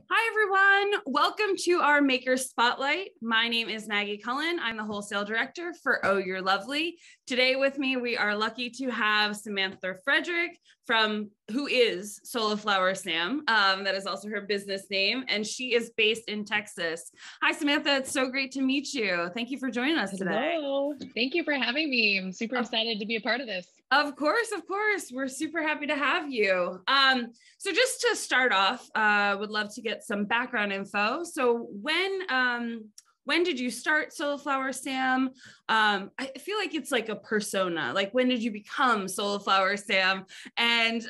Hi, everyone. Welcome to our Maker Spotlight. My name is Maggie Cullen. I'm the Wholesale Director for Oh, You're Lovely. Today with me, we are lucky to have Samantha Friedrich who is Sola Flower Sam. That is also her business name, and she is based in Texas. Hi, Samantha. It's so great to meet you. Thank you for joining us today. Hello. Thank you for having me. I'm super excited to be a part of this. Of course. We're super happy to have you. So just to start off, would love to get some background info. So when did you start Sola Flower Sam? I feel like it's like a persona. Like, when did you become Sola Flower Sam? And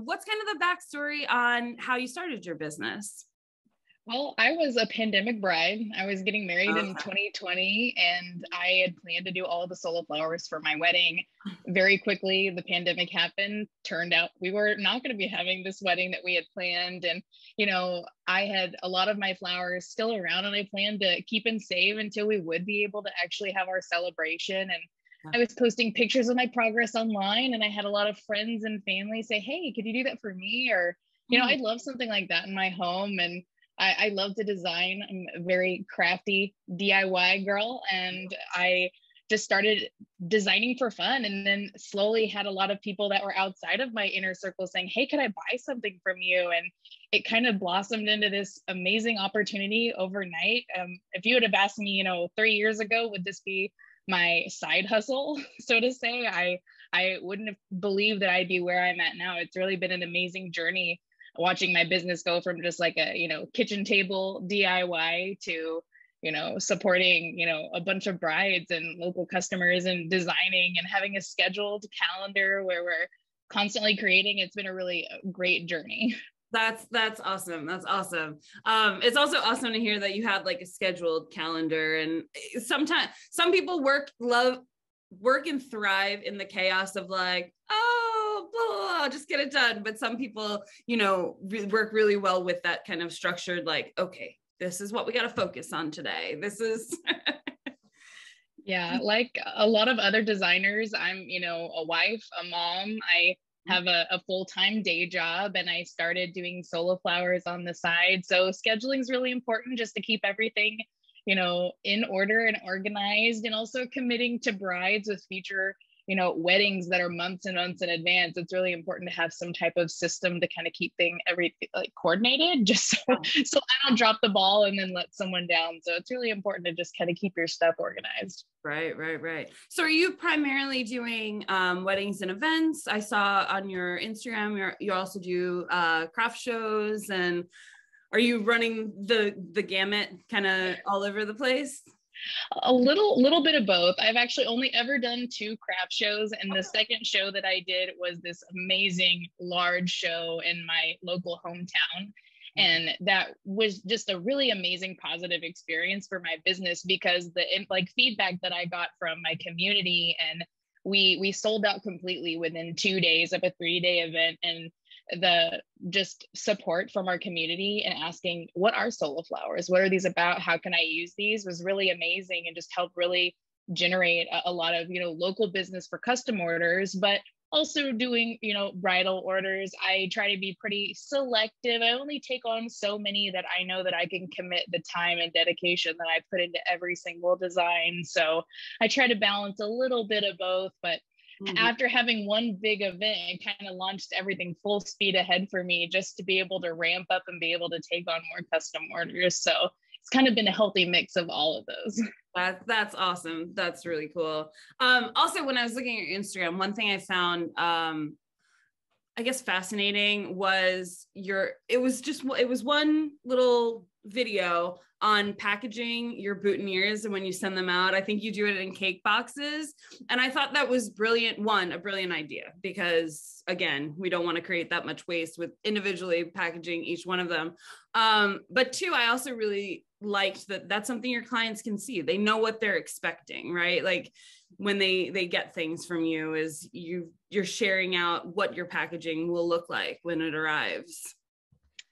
what's kind of the backstory on how you started your business? Well, I was a pandemic bride. I was getting married in 2020, and I had planned to do all the Sola flowers for my wedding. Very quickly, the pandemic happened. Turned out we were not going to be having this wedding that we had planned. And, I had a lot of my flowers still around, and I planned to keep and save until we would be able to actually have our celebration. And I was posting pictures of my progress online, and I had a lot of friends and family say, "Hey, could you do that for me?" Or, I'd love something like that in my home. And I love to design. I'm a very crafty DIY girl, and I just started designing for fun, and then slowly had a lot of people that were outside of my inner circle saying, "Hey, could I buy something from you?" And it kind of blossomed into this amazing opportunity overnight. If you would have asked me, 3 years ago, would this be my side hustle, so to say, I wouldn't have believed that I'd be where I'm at now. It's really been an amazing journey, watching my business go from just like a, kitchen table DIY to, supporting, a bunch of brides and local customers, and designing and having a scheduled calendar where we're constantly creating. It's been a really great journey. That's awesome. That's awesome. It's also awesome to hear that you have like a scheduled calendar, and sometimes some people work and thrive in the chaos of like, oh, blah, blah, just get it done. But some people, work really well with that kind of structured, like, okay, this is what we got to focus on today. This is. Yeah, like a lot of other designers, I'm, a wife, a mom. I have a full-time day job, and I started doing Sola flowers on the side. So scheduling is really important, just to keep everything, in order and organized, and also committing to brides with future, weddings that are months and months in advance. It's really important to have some type of system to kind of keep everything like coordinated, just so I don't drop the ball and then let someone down. So it's really important to just kind of keep your stuff organized. Right. So are you primarily doing weddings and events? I saw on your Instagram, you also do craft shows, and are you running the gamut kind of all over the place? A little bit of both. I've actually only ever done 2 craft shows, and the second show that I did was this amazing large show in my local hometown. And that was just a really amazing positive experience for my business, because the feedback that I got from my community, and we sold out completely within 2 days of a 3-day event. And the just support from our community and asking, what are Sola flowers? What are these about? How can I use these? Was really amazing, and just helped really generate a lot of, local business for custom orders, but also doing, bridal orders. I try to be pretty selective. I only take on so many that I know that I can commit the time and dedication that I put into every single design. So I try to balance a little bit of both, but after having one big event, it kind of launched everything full speed ahead for me, just to be able to ramp up and be able to take on more custom orders. So it's kind of been a healthy mix of all of those. That's awesome. That's really cool. Also, when I was looking at your Instagram, one thing I found, I guess, fascinating was it was one little video on packaging your boutonnieres, and when you send them out, I think you do it in cake boxes. And I thought that was brilliant. One, a brilliant idea, because again, we don't want to create that much waste with individually packaging each one of them. But 2, I also really liked that that's something your clients can see. They know what they're expecting, right? Like when they get things from you, is you're sharing out what your packaging will look like when it arrives.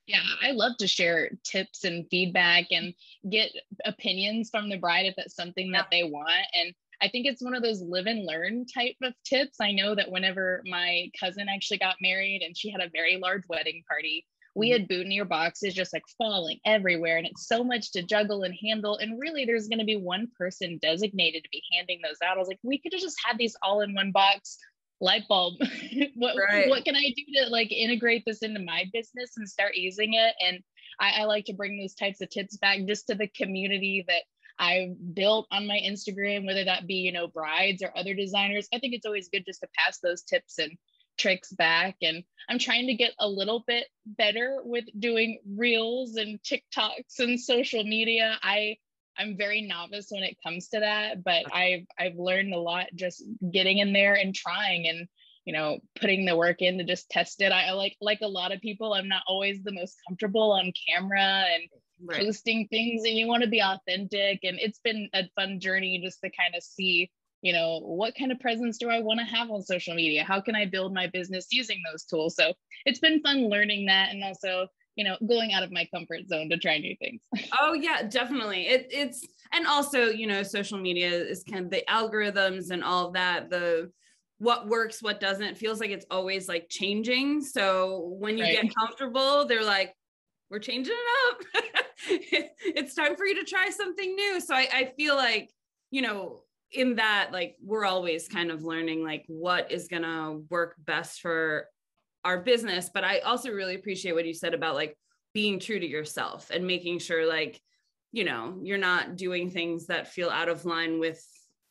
Yeah, I love to share tips and feedback and get opinions from the bride if that's something that they want. And I think it's one of those live and learn type of tips. I know that whenever my cousin actually got married, and she had a very large wedding party, we had boutonniere boxes just like falling everywhere. And it's so much to juggle and handle. And really, there's going to be one person designated to be handing those out. I was like, we could have just had these all in one box. Light bulb. What can I do to like integrate this into my business and start using it? And I like to bring those types of tips back just to the community that I've built on my Instagram, whether that be, you know, brides or other designers. I think it's always good just to pass those tips and tricks back. And I'm trying to get a little bit better with doing reels and TikToks and social media. I'm very novice when it comes to that, but I've learned a lot just getting in there and trying and, you know, putting the work in to just test it. I like a lot of people, I'm not always the most comfortable on camera and posting things, and you want to be authentic. And it's been a fun journey just to kind of see, you know, what kind of presence do I want to have on social media? How can I build my business using those tools? So it's been fun learning that, and also, you know, going out of my comfort zone to try new things. Oh yeah, definitely. It's, and also, you know, social media is kind of the algorithms and all of that, what works, what doesn't, feels like it's always like changing. So when you get comfortable, they're like, we're changing it up. It's time for you to try something new. So I feel like, you know, in that, like, we're always kind of learning like what is going to work best for our business. But I also really appreciate what you said about like being true to yourself and making sure, like, you know, you're not doing things that feel out of line with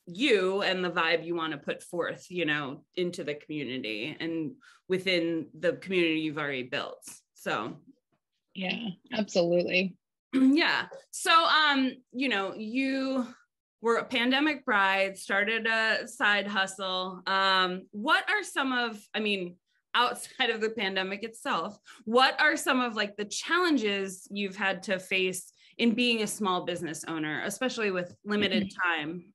you and the vibe you want to put forth, you know, into the community and within the community you've already built. So yeah, absolutely. Yeah. So, you know, you were a pandemic bride, started a side hustle. What are some of, I mean, outside of the pandemic itself, what are some of like the challenges you've had to face in being a small business owner, especially with limited time?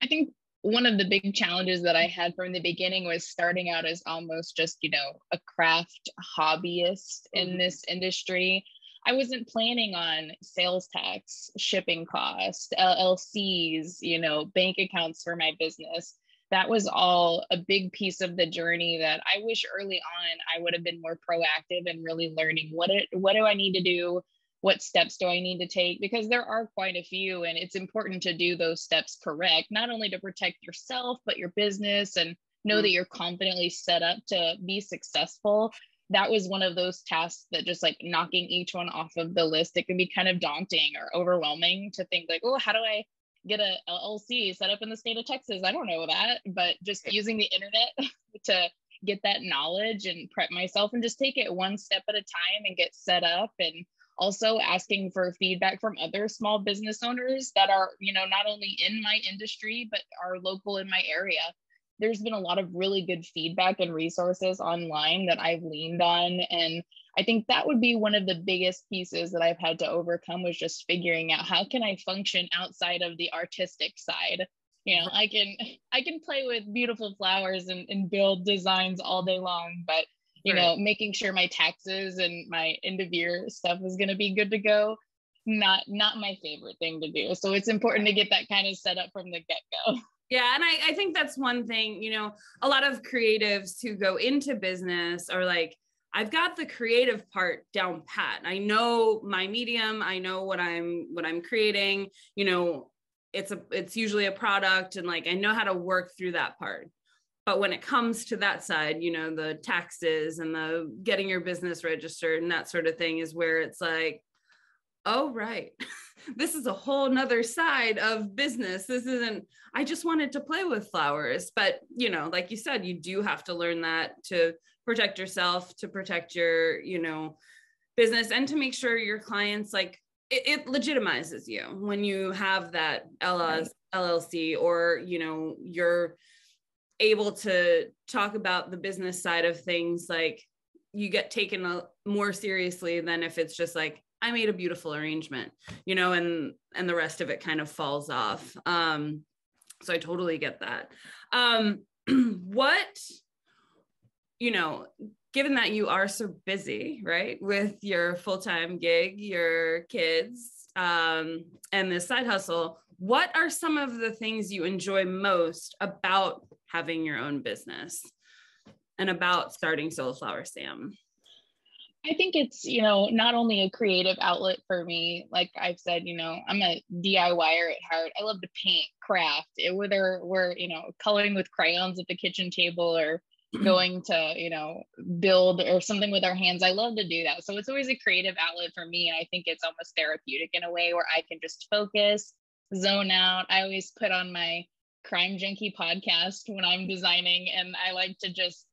I think one of the big challenges that I had from the beginning was starting out as almost just, you know, a craft hobbyist in this industry. I wasn't planning on sales tax, shipping costs, LLCs, you know, bank accounts for my business. That was all a big piece of the journey that I wish early on I would have been more proactive and really learning what do I need to do? What steps do I need to take? Because there are quite a few, and it's important to do those steps correct, not only to protect yourself, but your business, and know that you're confidently set up to be successful. That was one of those tasks that just like knocking each one off of the list, it can be kind of daunting or overwhelming to think like, oh, how do I get a LLC set up in the state of Texas? I don't know that, but just using the internet to get that knowledge and prep myself and just take it one step at a time and get set up. And also asking for feedback from other small business owners that are, you know, not only in my industry, but are local in my area. There's been a lot of really good feedback and resources online that I've leaned on. And I think that would be one of the biggest pieces that I've had to overcome, was just figuring out how can I function outside of the artistic side. You know, I can play with beautiful flowers and build designs all day long, but you know, making sure my taxes and my end of year stuff is going to be good to go, not my favorite thing to do. So it's important to get that kind of set up from the get-go. Yeah. And I think that's one thing, you know, a lot of creatives who go into business are like, I've got the creative part down pat. I know my medium. I know what I'm creating, you know, it's usually a product, and like, I know how to work through that part. But when it comes to that side, you know, the taxes and the getting your business registered and that sort of thing is where it's like, oh, right. This is a whole nother side of business. This isn't, I just wanted to play with flowers. But, you know, like you said, you do have to learn that to protect yourself, to protect your, you know, business, and to make sure your clients, like, it legitimizes you when you have that LLC, or, you know, you're able to talk about the business side of things. Like, you get taken more seriously than if it's just like, I made a beautiful arrangement, you know, and the rest of it kind of falls off. So I totally get that. What, you know, given that you are so busy, right, with your full-time gig, your kids, and this side hustle, what are some of the things you enjoy most about having your own business and about starting Sola Flower Sam? I think it's, not only a creative outlet for me, like I've said, I'm a DIYer at heart. I love to paint, craft, whether we're, coloring with crayons at the kitchen table or going to, build or something with our hands. I love to do that. So it's always a creative outlet for me. And I think it's almost therapeutic in a way where I can just focus, zone out. I always put on my Crime Junkie podcast when I'm designing, and I like to just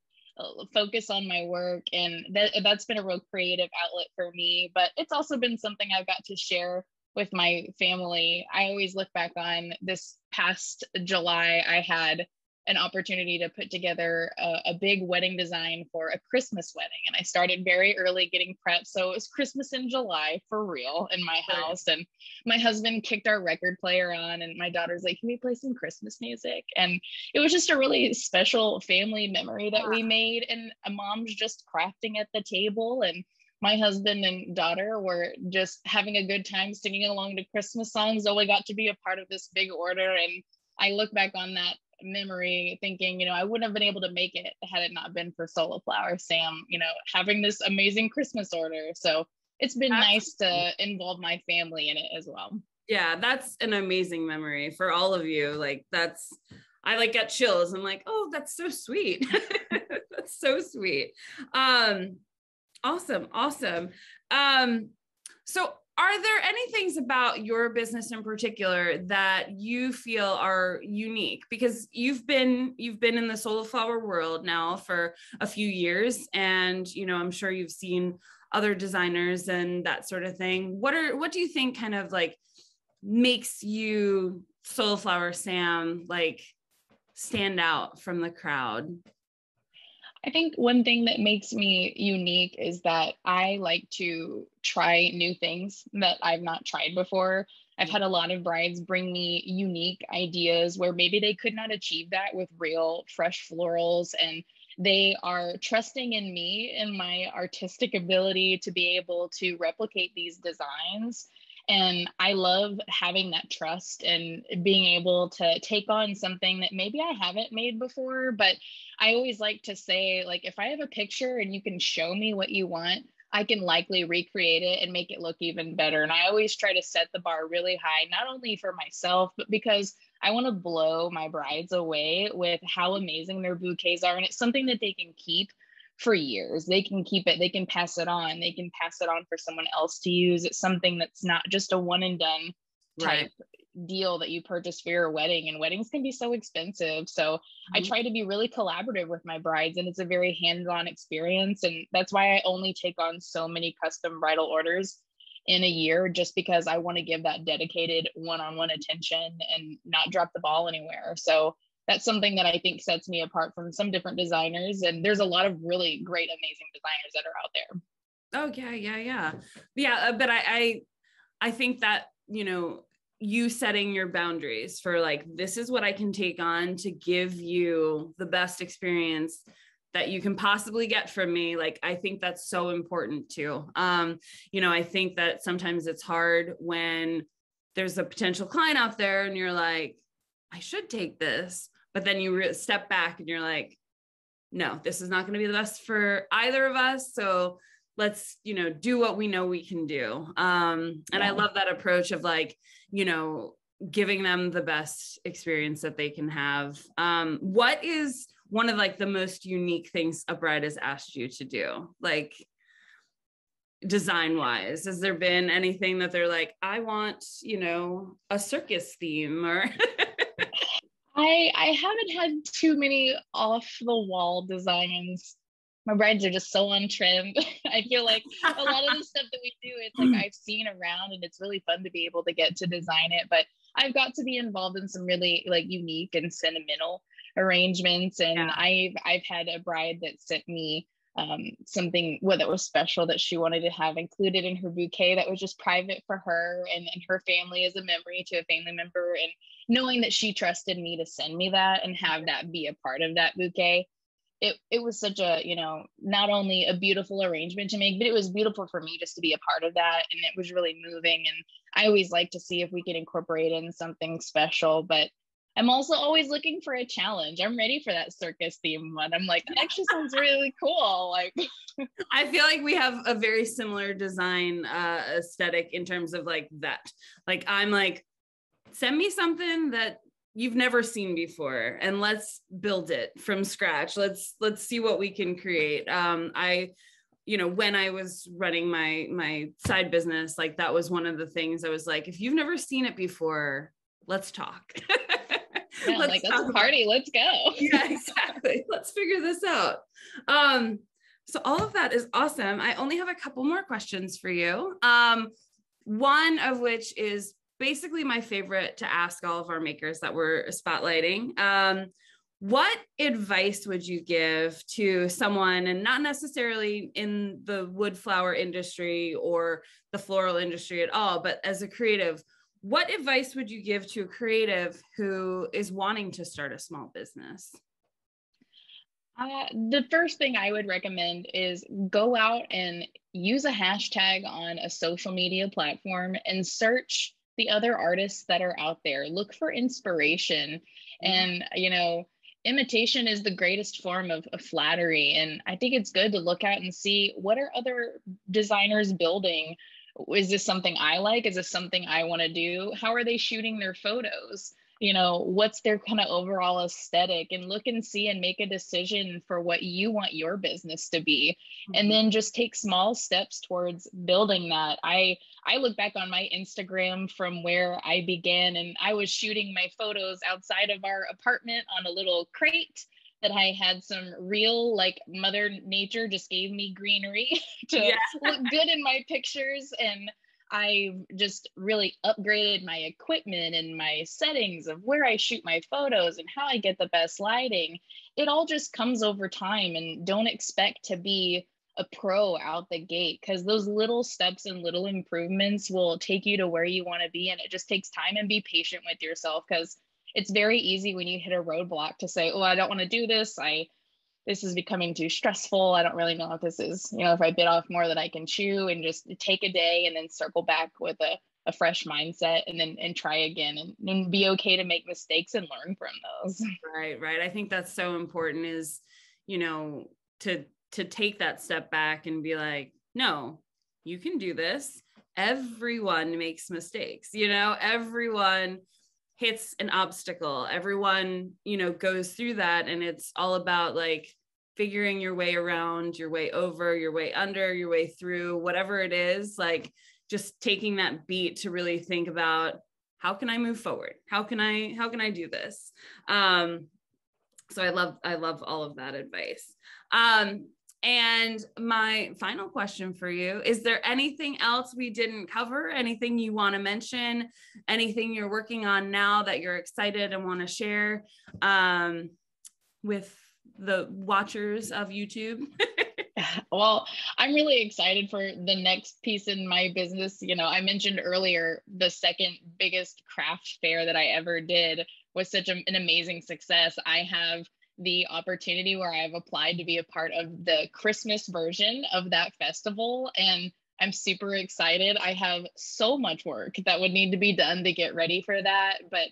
focus on my work, and that's been a real creative outlet for me. But it's also been something I've got to share with my family. I always look back on this past July, I had an opportunity to put together a big wedding design for a Christmas wedding, and I started very early getting prepped. So it was Christmas in July for real in my house, and my husband kicked our record player on, and my daughter's like, can we play some Christmas music? And it was just a really special family memory that we made, and a mom's just crafting at the table, and my husband and daughter were just having a good time singing along to Christmas songs. Zoe got to be a part of this big order, and I look back on that memory thinking, I wouldn't have been able to make it had it not been for Sola Flower Sam, having this amazing Christmas order. So it's been nice to involve my family in it as well. Yeah, that's an amazing memory for all of you. Like I like get chills. I'm like, oh, that's so sweet. That's so sweet. Awesome. So are there any things about your business in particular that you feel are unique? Because you've been in the Sola Flower world now for a few years, and I'm sure you've seen other designers and that sort of thing. What do you think kind of like makes you, Sola Flower Sam, like stand out from the crowd? I think one thing that makes me unique is that I like to try new things that I've not tried before. I've had a lot of brides bring me unique ideas where maybe they could not achieve that with real fresh florals, and they are trusting in me and my artistic ability to be able to replicate these designs. And I love having that trust and being able to take on something that maybe I haven't made before. But I always like to say, like, if I have a picture and you can show me what you want, I can likely recreate it and make it look even better. And I always try to set the bar really high, not only for myself, but because I want to blow my brides away with how amazing their bouquets are. And it's something that they can keep for years. They can keep it, they can pass it on, for someone else to use. It's something that's not just a one and done type deal that you purchase for your wedding, and weddings can be so expensive. So I try to be really collaborative with my brides, and it's a very hands-on experience. And that's why I only take on so many custom bridal orders in a year, just because I want to give that dedicated one-on-one attention and not drop the ball anywhere. So that's something that I think sets me apart from some different designers. And there's a lot of really great, amazing designers that are out there. Oh, yeah. But I think that, you setting your boundaries for like, this is what I can take on to give you the best experience that you can possibly get from me. Like, I think that's so important too. I think that sometimes it's hard when there's a potential client out there and you're like, I should take this, but then you step back and you're like, no, this is not going to be the best for either of us. So let's, do what we know we can do. And I love that approach of like, giving them the best experience that they can have. What is one of like the most unique things a bride has asked you to do? Like, design wise, has there been anything that they're like, I want, a circus theme or I haven't had too many off the wall designs. My brides are just so on trend. I feel like a lot of the stuff that we do, it's like I've seen around, and it's really fun to be able to get to design it. But I've got to be involved in some really like unique and sentimental arrangements. And I've had a bride that sent me something that was special that she wanted to have included in her bouquet that was just private for her and her family as a memory to a family member. And knowing that she trusted me to send me that and have that be a part of that bouquet, it was such a, not only a beautiful arrangement to make, but it was beautiful for me just to be a part of that. And it was really moving. And I always like to see if we can incorporate in something special. But I'm also always looking for a challenge. I'm ready for that circus theme one. I'm like, that actually sounds really cool. Like, I feel like we have a very similar design aesthetic in terms of like that. Like, I'm like, send me something that you've never seen before and let's build it from scratch. Let's see what we can create. When I was running my side business, like that was one of the things I was like, if you've never seen it before, let's talk. yeah, let's party. Let's go. Yeah, exactly. Let's figure this out. So all of that is awesome. I only have a couple more questions for you. One of which is basically my favorite to ask all of our makers that we're spotlighting. What advice would you give to someone, and not necessarily in the wood flower industry or the floral industry at all, but as a creative, what advice would you give to a creative who is wanting to start a small business? The first thing I would recommend is go out and use a hashtag on a social media platform and search the other artists that are out there. Look for inspiration. And, imitation is the greatest form of flattery. And I think it's good to look out and see, what are other designers building? Is this something I like? Is this something I want to do? How are they shooting their photos? What's their kind of overall aesthetic, and look and see and make a decision for what you want your business to be. Mm-hmm. And then just take small steps towards building that. I look back on my Instagram from where I began, and I was shooting my photos outside of our apartment on a little crate that I had some real, like, Mother Nature just gave me greenery to look good in my pictures. And I just really upgraded my equipment and my settings of where I shoot my photos and how I get the best lighting. It all just comes over time, and don't expect to be a pro out the gate, because those little steps and little improvements will take you to where you want to be. And it just takes time, and be patient with yourself, because it's very easy when you hit a roadblock to say, oh, I don't want to do this. This is becoming too stressful. I don't really know if this is, if I bit off more than I can chew, and just take a day and then circle back with a fresh mindset, and try again, and be okay to make mistakes and learn from those. Right. I think that's so important, is, to take that step back and be like, no, you can do this. Everyone makes mistakes, everyone hits an obstacle. Everyone, goes through that. And it's all about like figuring your way around, your way over, your way under, your way through, whatever it is, like just taking that beat to really think about, how can I move forward? How can I do this? So I love all of that advice. And my final question for you, is there anything else we didn't cover? Anything you want to mention? Anything you're working on now that you're excited and want to share with the watchers of YouTube? Well, I'm really excited for the next piece in my business. I mentioned earlier, the second biggest craft fair that I ever did was such an amazing success. I have the opportunity where I've applied to be a part of the Christmas version of that festival, and I'm super excited. I have so much work that would need to be done to get ready for that, but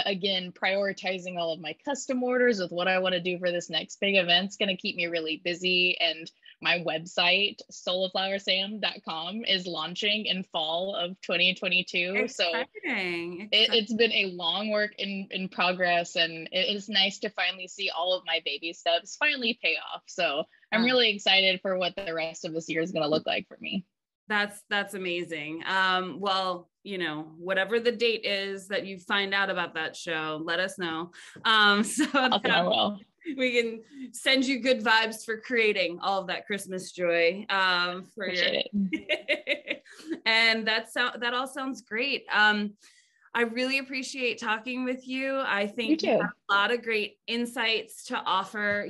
again, prioritizing all of my custom orders with what I want to do for this next big event is going to keep me really busy. And my website, solaflowersam.com, is launching in fall of 2022. Exciting. So it's been a long work in progress, and it is nice to finally see all of my baby steps finally pay off. So I'm really excited for what the rest of this year is going to look like for me. That's amazing. Well, whatever the date is that you find out about that show, let us know. So I will. We can send you good vibes for creating all of that Christmas joy. Appreciate it. And that all sounds great. I really appreciate talking with you. I think you have a lot of great insights to offer,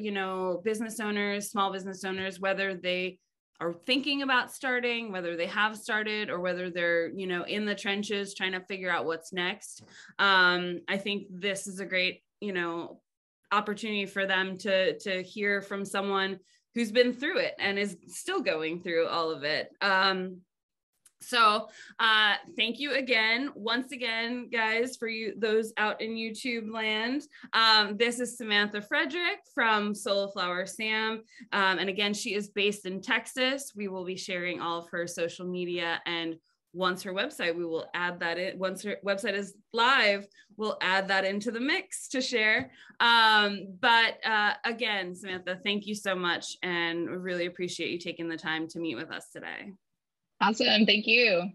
business owners, small business owners, whether they are thinking about starting, whether they have started, or whether they're, in the trenches trying to figure out what's next. I think this is a great, opportunity for them to hear from someone who's been through it and is still going through all of it. So thank you again, once again, guys, for you, those out in YouTube land. This is Samantha Friedrich from Sola Flower Sam. And again, she is based in Texas. We will be sharing all of her social media, and once her website, we will add that in. Once her website is live, we'll add that into the mix to share. But again, Samantha, thank you so much, and really appreciate you taking the time to meet with us today. Awesome. Thank you.